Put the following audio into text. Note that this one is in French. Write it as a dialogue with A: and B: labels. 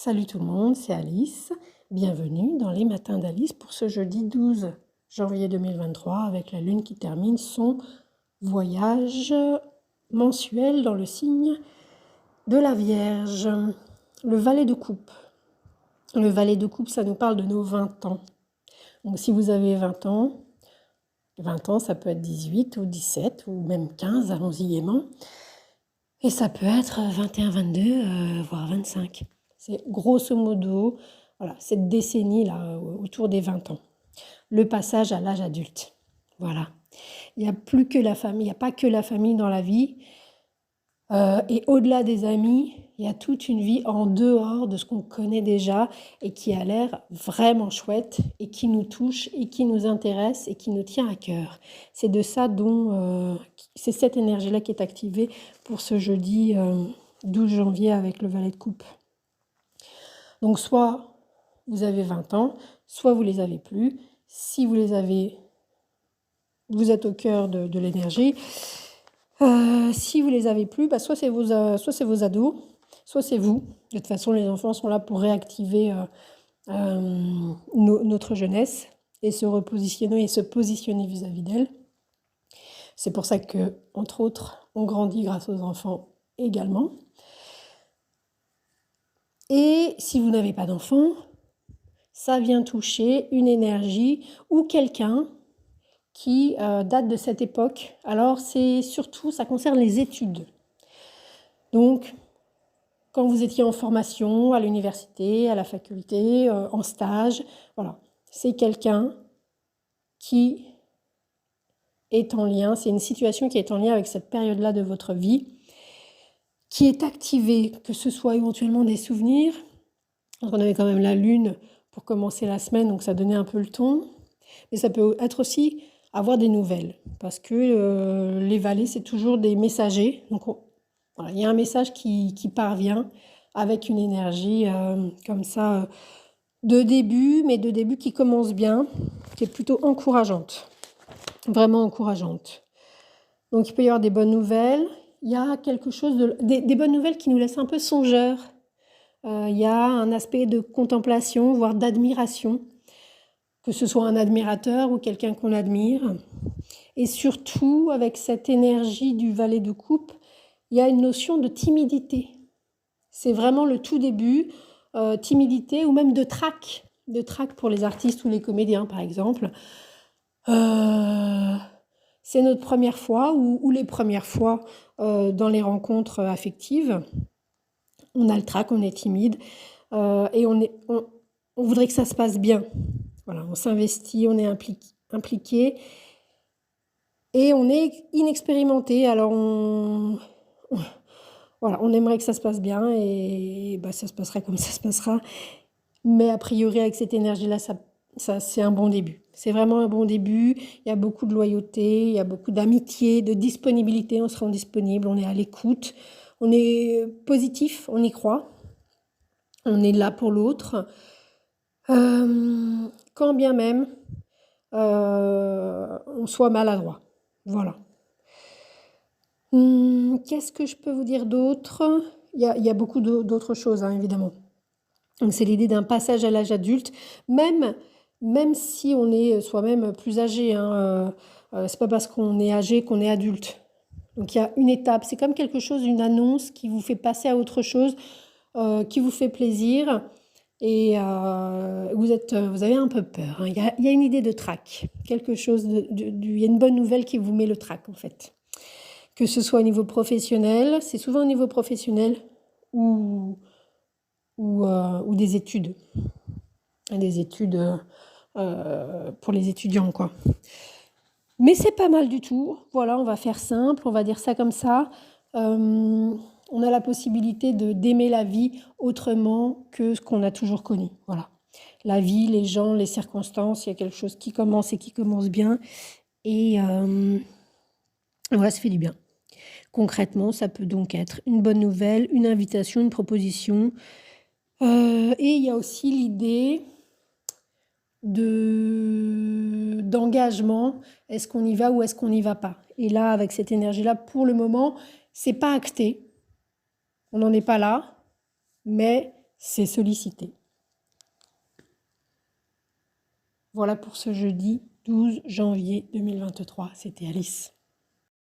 A: Salut tout le monde, c'est Alice. Bienvenue dans les matins d'Alice pour ce jeudi 12 janvier 2023 avec la lune qui termine son voyage mensuel dans le signe de la Vierge. Le valet de coupe. Le valet de coupe, ça nous parle de nos 20 ans. Donc si vous avez 20 ans ça peut être 18 ou 17 ou même 15, allons-y gaiement. Et ça peut être 21, 22, voire 25. C'est grosso modo, voilà, cette décennie-là, autour des 20 ans. Le passage à l'âge adulte. Voilà. Il n'y a plus que la famille, il n'y a pas que la famille dans la vie. Et au-delà des amis, il y a toute une vie en dehors de ce qu'on connaît déjà et qui a l'air vraiment chouette et qui nous touche et qui nous intéresse et qui nous tient à cœur. C'est de ça c'est cette énergie-là qui est activée pour ce jeudi 12 janvier avec le valet de coupe. Donc soit vous avez 20 ans, soit vous les avez plus. Si vous les avez, vous êtes au cœur de l'énergie. Si vous les avez plus, soit c'est vos ados, soit c'est vous. De toute façon, les enfants sont là pour réactiver notre jeunesse et se repositionner et se positionner vis-à-vis d'elle. C'est pour ça que, entre autres, on grandit grâce aux enfants également. Et si vous n'avez pas d'enfants, ça vient toucher une énergie ou quelqu'un qui date de cette époque. Alors, ça concerne les études. Donc, quand vous étiez en formation, à l'université, à la faculté, en stage, voilà. C'est quelqu'un qui est en lien, c'est une situation qui est en lien avec cette période-là de votre vie, qui est activée, que ce soit éventuellement des souvenirs. Donc, on avait quand même la lune pour commencer la semaine, donc ça donnait un peu le ton. Mais ça peut être aussi avoir des nouvelles, parce que les valets, c'est toujours des messagers. Donc, voilà, il y a un message qui parvient avec une énergie comme ça de début, mais de début qui commence bien, qui est plutôt encourageante, vraiment encourageante. Donc, il peut y avoir des bonnes nouvelles. Il y a quelque chose des bonnes nouvelles qui nous laissent un peu songeurs. Il y a un aspect de contemplation, voire d'admiration, que ce soit un admirateur ou quelqu'un qu'on admire. Et surtout, avec cette énergie du valet de coupe, il y a une notion de timidité. C'est vraiment le tout début, timidité ou même de trac pour les artistes ou les comédiens, par exemple. C'est notre première fois ou les premières fois dans les rencontres affectives. On a le trac, on est timide et on voudrait que ça se passe bien. Voilà, on s'investit, on est impliqué et on est inexpérimenté. Alors on aimerait que ça se passe bien et ça se passera comme ça se passera. Mais a priori, avec cette énergie-là, ça c'est un bon début. C'est vraiment un bon début. Il y a beaucoup de loyauté, il y a beaucoup d'amitié, de disponibilité. On se rend disponible, on est à l'écoute, on est positif, on y croit. On est là pour l'autre. Quand bien même on soit maladroit. Voilà. Qu'est-ce que je peux vous dire d'autre ? Il y a beaucoup d'autres choses, hein, évidemment. Donc, c'est l'idée d'un passage à l'âge adulte, même si on est soi-même plus âgé. Hein, c'est pas parce qu'on est âgé qu'on est adulte. Donc, il y a une étape. C'est comme quelque chose, une annonce qui vous fait passer à autre chose, qui vous fait plaisir. Et vous avez un peu peur. Hein. Il y a une idée de trac. Quelque chose il y a une bonne nouvelle qui vous met le trac, en fait. Que ce soit au niveau professionnel, c'est souvent au niveau professionnel ou des études. Des études pour les étudiants, quoi. Mais c'est pas mal du tout. Voilà, on va faire simple, on va dire ça comme ça. On a la possibilité d'aimer la vie autrement que ce qu'on a toujours connu. Voilà. La vie, les gens, les circonstances, il y a quelque chose qui commence et qui commence bien. Et voilà, ça fait du bien. Concrètement, ça peut donc être une bonne nouvelle, une invitation, une proposition. Et il y a aussi l'idée d'engagement. Est-ce qu'on y va ou est-ce qu'on n'y va pas ? Et là, avec cette énergie-là, pour le moment, c'est pas acté. On n'en est pas là, mais c'est sollicité. Voilà pour ce jeudi 12 janvier 2023. C'était Alice.